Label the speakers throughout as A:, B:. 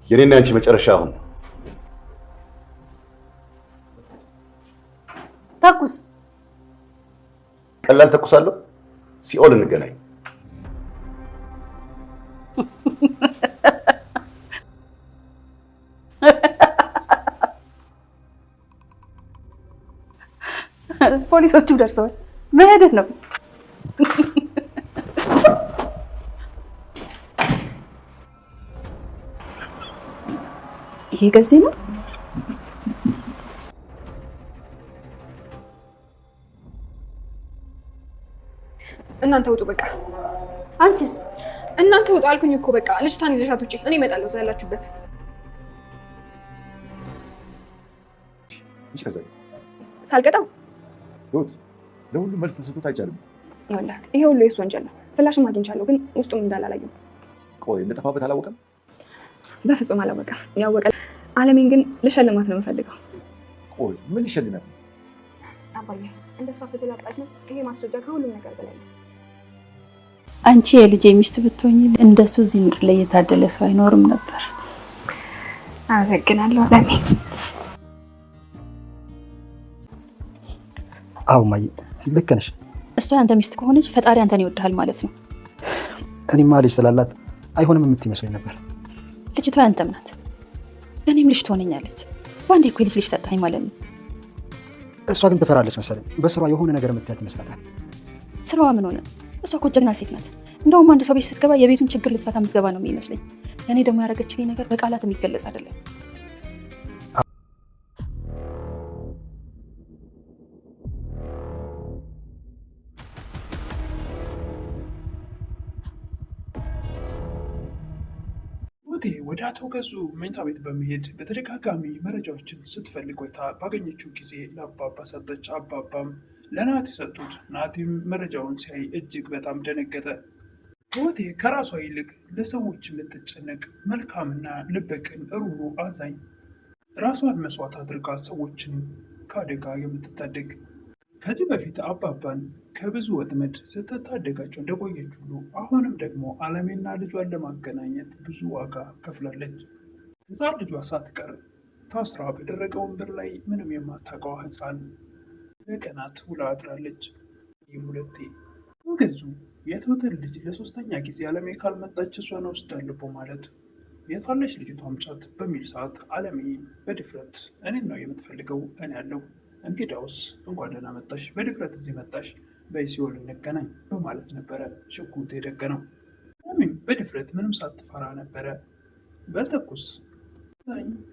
A: የኔና አንቺ መጨረሻ አሁን
B: ተኩስ።
A: ቀላል ተኩሳለሁ። ሲኦል እንገናኝ።
B: ፖሊሶቹ ደርሰዋል። መሄድህ ነው። ይሄ ገዜ ነው።
C: እናንተ ውጡ በቃ።
B: አንቺስ?
C: እናንተ ውጡ አልኩኝ እኮ በቃ። ልጅቷን ይዘሻት ውጪ። እኔ እመጣለሁ እዛ ያላችሁበት። ሳልቀጣው
A: ለሁሉም መልስ ተሰጥቶት አይቻልም።
C: ይኸውልህ ይሄ ሁሉ የእሱ ወንጀል ነው። ፍላሽም አግኝቻለሁ ግን ውስጡም እንዳላላየው።
A: ቆይ እንደጠፋበት አላወቀም?
C: በፍጹም አላወቀም። ያወቀ አለሜን ግን ልሸልማት ነው የምፈልገው።
A: ቆይ ምን ልሸልማት?
C: አባዬ እንደሷ ፍትህ ላጣች ነፍስ ይሄ ማስረጃ ከሁሉም ነገር በላይ ነው።
B: አንቺ የልጄ ሚስት ብትሆኚ እንደሱ እዚህ ምድር ላይ የታደለ ሰው አይኖርም ነበር።
C: አመሰግናለሁ አለሜ።
D: አዎ ማይ ልክ ነሽ።
B: እሷ ያንተ ሚስት ከሆነች ፈጣሪ አንተን ይወድሃል ማለት ነው።
D: እኔማ ልጅ ስላላት አይሆንም የምትመስለኝ ነበር።
B: ልጅቷ ያንተም ናት፣ እኔም ልጅ ትሆነኛለች። ባንዴ እኮ ልጅ ሰጣኝ ማለት ነው።
D: እሷ ግን ትፈራለች መሰለኝ። በስራዋ የሆነ ነገር የምትያት ይመስላታል።
B: ስራዋ ምን ሆነ? እሷ እኮ ጀግና ሴት ናት። እንደውም አንድ ሰው ቤት ስትገባ የቤቱን ችግር ልትፈታ የምትገባ ነው የሚመስለኝ። እኔ ደግሞ ያደረገችልኝ ነገር በቃላት የሚገለጽ አይደለም።
E: ወደ አቶ ገዙ መኝታ ቤት በመሄድ በተደጋጋሚ መረጃዎችን ስትፈልግ ቆይታ ባገኘችው ጊዜ ለአባባ ሰጠች። አባባም ለናቲ ሰጡት። ናቲም መረጃውን ሲያይ እጅግ በጣም ደነገጠ። ህይወቴ ከራሷ ይልቅ ለሰዎች የምትጨነቅ መልካምና ልበቅን ሩሩ አዛኝ፣ ራሷን መስዋዕት አድርጋ ሰዎችን ከአደጋ የምትታደግ ከዚህ በፊት አባባን ከብዙ ወጥመድ ስትታደጋቸው እንደቆየች ሁሉ አሁንም ደግሞ አለሜና ልጇን ለማገናኘት ብዙ ዋጋ ከፍላለች። ህፃን ልጇ ሳትቀር ታስራ በደረቀ ወንበር ላይ ምንም የማታውቀው ህፃን ለቀናት ውላ አድራለች። ይህም ሁለቴ ገዙ የትሁትን ልጅ ለሶስተኛ ጊዜ አለሜ ካልመጣች እሷን እወስዳለሁ በማለት የታለች ልጅቷ አምጫት በሚል ሰዓት አለሜ በድፍረት እኔን ነው የምትፈልገው? እኔ ያለው እንግዳውስ እንኳን ደህና መጣሽ፣ በድፍረት እዚህ መጣሽ፣ በሲኦል እንገናኝ በማለት ነበረ ሽጉጥ የደቀነው። አለሜም በድፍረት ምንም ሳትፈራ ነበረ በተኩስ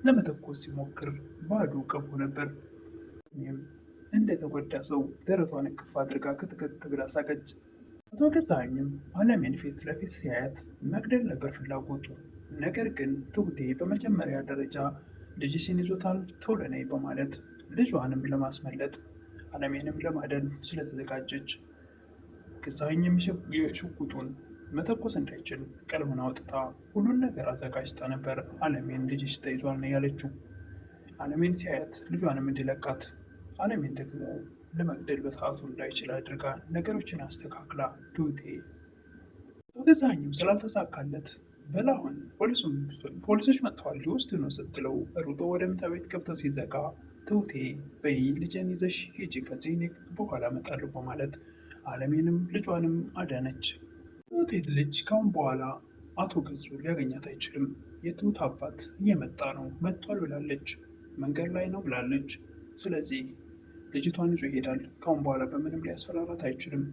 E: ለመተኮስ ሲሞክር ባዶ ቀፎ ነበር። እኔም እንደተጎዳ ሰው ደረቷን እቅፍ አድርጋ ክትክት ብላ ሳቀች። አቶ ገዛኸኝም አለሜን ፊት ለፊት ሲያያት መግደል ነበር ፍላጎቱ። ነገር ግን ትሁቴ በመጀመሪያ ደረጃ ልጅሽን ይዞታል ቶሎ ነይ በማለት ልጇንም ለማስመለጥ አለሜንም ለማደን ስለተዘጋጀች ገዛኸኝም ሽጉጡን መተኮስ እንዳይችል ቀለሙን አውጥታ ሁሉን ነገር አዘጋጅታ ነበር አለሜን ልጅሽ ተይዟል ነው ያለችው። አለሜን ሲያያት ልጇንም እንዲለቃት አለሜን ደግሞ ለመግደል በሰዓቱ እንዳይችል አድርጋ ነገሮችን አስተካክላ ትሁቴ ገዛኸኝም ስላልተሳካለት በላሁን ፖሊሶች መጥተዋል ሊወስዱ ነው ስትለው ሩጦ ወደ መኝታ ቤት ገብተው ሲዘጋ ትሁቴ በይ ልጄን ይዘሽ ሂጂ ከዚህ በኋላ እመጣለሁ በማለት አለሜንም ልጇንም አዳነች። ትሁቴ ልጅ ካሁን በኋላ አቶ ገዙ ሊያገኛት አይችልም። የትሁት አባት እየመጣ ነው መጥቷል ብላለች፣ መንገድ ላይ ነው ብላለች። ስለዚህ ልጅቷን ይዞ ይሄዳል። ካሁን በኋላ በምንም ሊያስፈራራት አይችልም።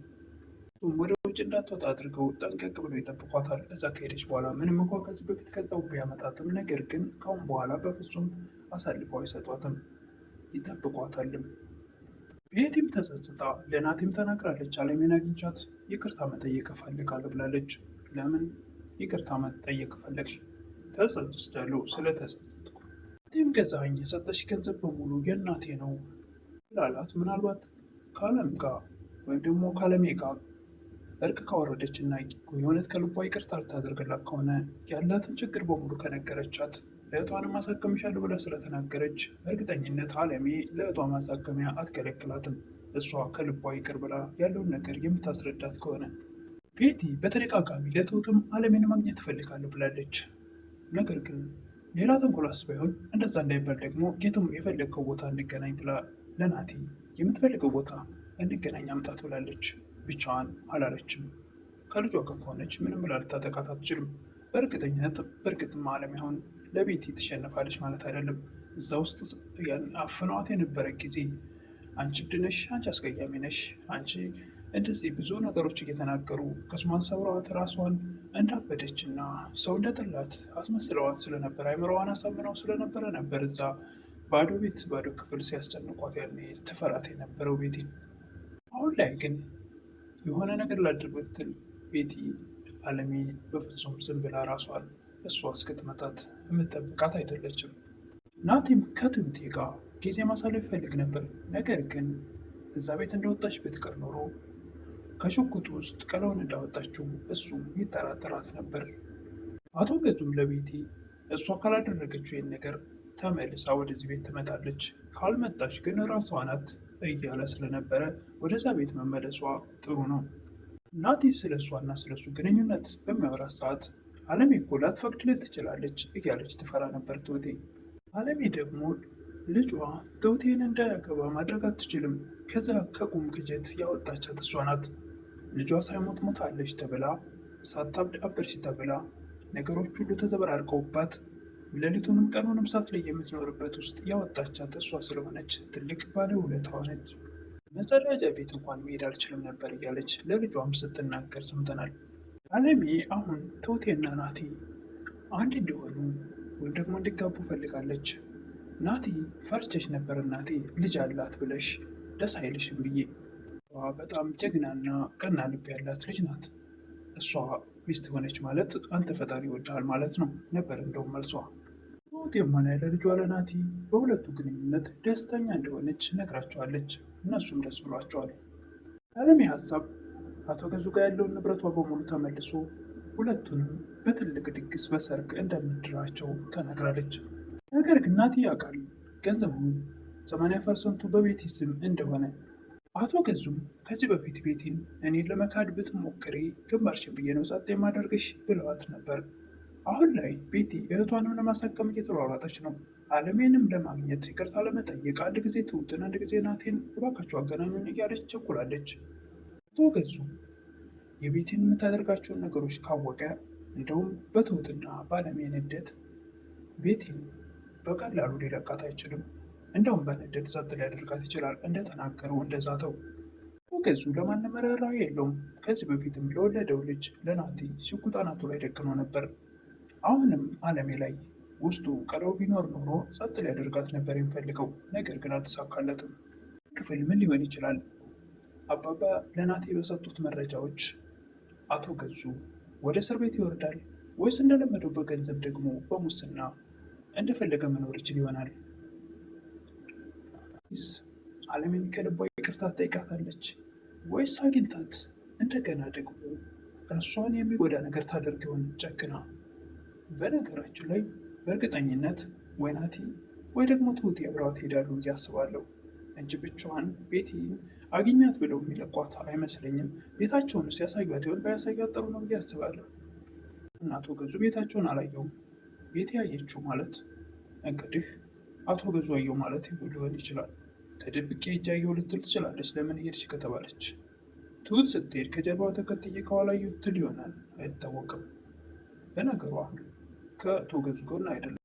E: ወደ ውጭ እንዳትወጣ አድርገው ጠንቀቅ ብሎ ይጠብቋታል። እዛ ከሄደች በኋላ ምንም እንኳ ከዚህ በፊት ከዛው ቢያመጣትም ነገር ግን ካሁን በኋላ በፍጹም አሳልፈው አይሰጧትም፣ ይጠብቋታልም። ቤቲም ተጸጽታ ለናቲም ተናግራለች። አለሜን አግኝቻት ይቅርታ መጠየቅ እፈልጋለሁ ብላለች። ለምን ይቅርታ መጠየቅ ፈለግሽ? ተጸጽቻለሁ ስለተጸጸትኩ። ናቲም ገዛኸኝ የሰጠሽ ገንዘብ በሙሉ የእናቴ ነው ስላላት ምናልባት ከአለም ጋር ወይም ደግሞ ከአለሜ ጋር እርቅ ካወረደች እና የእውነት ከልቧ ይቅርታ ልታደርግላት ከሆነ ያላትን ችግር በሙሉ ከነገረቻት ለእህቷንም ማሳከምሻለሁ ብላ ስለተናገረች በእርግጠኝነት አለሜ ለእህቷ ማሳከሚያ አትከለክላትም። እሷ ከልቧ ይቅር ብላ ያለውን ነገር የምታስረዳት ከሆነ ቤቲ በተደጋጋሚ ለትሁትም አለሜን ማግኘት ትፈልጋለሁ ብላለች። ነገር ግን ሌላ ተንኮላስ ባይሆን እንደዛ እንዳይባል ደግሞ የትም የፈለግከው ቦታ እንገናኝ ብላ ለናቲ የምትፈልገው ቦታ እንገናኝ አምጣት ብላለች። ብቻዋን አላለችም። ከልጇ ጋር ከሆነች ምንም ብላ ልታጠቃት አትችልም። በእርግጠኝነት በእርግጥም አለም አሁን ለቤቲ ትሸነፋለች ማለት አይደለም። እዛ ውስጥ ያን አፍነዋት የነበረ ጊዜ አንቺ እብድ ነሽ፣ አንቺ አስቀያሚ ነሽ፣ አንቺ እንደዚህ ብዙ ነገሮች እየተናገሩ ቅስሟን ሰብረዋት ራሷን እንዳበደች እና ሰው እንደጠላት አስመስለዋት ስለነበር አይምሮዋን አሳምነው ስለነበረ ነበር እዛ ባዶ ቤት ባዶ ክፍል ሲያስጨንቋት ያኔ ትፈራት የነበረው ቤቲ። አሁን ላይ ግን የሆነ ነገር ላድርግ ብትል ቤቲ አለሜ በፍጹም ዝም ብላ ራሷን እሷ እስክትመታት የምትጠብቃት አይደለችም። ናቲም ከትሁቴ ጋር ጊዜ ማሳለፍ ይፈልግ ነበር። ነገር ግን እዛ ቤት እንደወጣች ብትቀር ኖሮ ከሽጉጡ ውስጥ ቀለውን እንዳወጣችው እሱ ይጠራጠራት ነበር። አቶ ገዙም ለቤቲ እሷ ካላደረገችው ይህን ነገር ተመልሳ ወደዚህ ቤት ትመጣለች፣ ካልመጣች ግን ራሷ ናት እያለ ስለነበረ ወደዛ ቤት መመለሷ ጥሩ ነው። ናቲ ስለ እሷና ስለ እሱ ግንኙነት በሚያወራት ሰዓት አለሜ እኮ ላትፈቅድለት ትችላለች እያለች ትፈራ ነበር ትሁቴ። አለሜ ደግሞ ልጇ ትሁቴን እንዳያገባ ማድረግ አትችልም፣ ከዛ ከቁም ቅጀት ያወጣቻት እሷ ናት። ልጇ ሳይሞት ሞታለች ተብላ ሳታብድ አበድሽ ተብላ ነገሮች ሁሉ ተዘበራርቀውባት ሌሊቱንም ቀኑንም ሳትለይ የምትኖርበት ውስጥ ያወጣቻት እሷ ስለሆነች ትልቅ ባለውለታ ሆነች። መጸዳጃ ቤት እንኳን መሄድ አልችልም ነበር እያለች ለልጇም ስትናገር ሰምተናል። አለሜ አሁን ትሁቴና ናቲ አንድ እንዲሆኑ ወይም ደግሞ እንዲጋቡ ፈልጋለች። ናቲ ፈርቸሽ ነበር እናቴ ልጅ አላት ብለሽ ደስ አይልሽም ብዬ። በጣም ጀግናና ቀና ልብ ያላት ልጅ ናት። እሷ ሚስት ሆነች ማለት አንተ ፈጣሪ ይወድሃል ማለት ነው ነበር እንደውም መልሷ። ትሁቴም ሆነ ለልጇ ለናቲ በሁለቱ ግንኙነት ደስተኛ እንደሆነች ነግራቸዋለች። እነሱም ደስ ብሏቸዋል። አለሜ ሀሳብ አቶ ገዙ ጋር ያለውን ንብረቷ በሙሉ ተመልሶ ሁለቱንም በትልቅ ድግስ በሰርግ እንደምድራቸው ተናግራለች። ነገር ግን ናቲ ያውቃል ገንዘቡ 80% በቤቲ ስም እንደሆነ። አቶ ገዙም ከዚህ በፊት ቤቲን እኔን ለመካድ ብትሞክሪ ግንባርሽን ብዬ ነው ጸጥ የማደርግሽ ብለዋት ነበር። አሁን ላይ ቤቲ እህቷንም ለማሳከም እየተሯሯጠች ነው። አለሜንም ለማግኘት ይቅርታ ለመጠየቅ አንድ ጊዜ ትሁትን አንድ ጊዜ ናቴን እባካቸው አገናኙን እያለች ቸኩላለች። አቶ ገዙ የቤቲን የምታደርጋቸውን ነገሮች ካወቀ እንደውም በትሁትና በአለሜ ንዴት ቤቲን በቀላሉ ሊለቃት አይችልም። እንደውም በንዴት ጸጥ ሊያደርጋት ይችላል። እንደተናገረው እንደዛተው ገዙ ለማንም ርኅራኄ የለውም። ከዚህ በፊትም ለወለደው ልጅ ለናቲ ሽጉጥ አናቱ ላይ ደቅኖ ነበር። አሁንም አለሜ ላይ ውስጡ ቀለው ቢኖር ኖሮ ጸጥ ሊያደርጋት ነበር የሚፈልገው። ነገር ግን አልተሳካለትም። ክፍል ምን ሊሆን ይችላል? አባባ ለናቲ በሰጡት መረጃዎች አቶ ገዙ ወደ እስር ቤት ይወርዳል ወይስ እንደለመደው በገንዘብ ደግሞ በሙስና እንደፈለገ መኖር ይችል ይሆናል? አለምን ከልቧ ይቅርታ ጠይቃታለች ወይስ አግኝታት እንደገና ደግሞ እርሷን የሚጎዳ ነገር ታደርግ ይሆን ጨክና? በነገራችን ላይ በእርግጠኝነት ወይ ናቲ ወይ ደግሞ ትሁቴ አብረዋት ሄዳሉ ብዬ አስባለሁ እንጂ ብቻዋን ቤቲን አግኛት ብለው የሚለቋት አይመስለኝም። ቤታቸውን ሲያሳዩት ይሆን? ባያሳዩት ጥሩ ነው ብዬ አስባለሁ። አቶ ገዙ ቤታቸውን አላየውም። ቤት ያየችው ማለት እንግዲህ አቶ ገዙ አየው ማለት ሊሆን ይችላል። ተደብቄ እጃየው ልትል ትችላለች። ለምን ሄድሽ ከተባለች ትሁት ስትሄድ ከጀርባው ተከትዬ ከኋላ ትል ይሆናል፣ አይታወቅም። በነገሯ ከአቶ ገዙ ጎን አይደለም።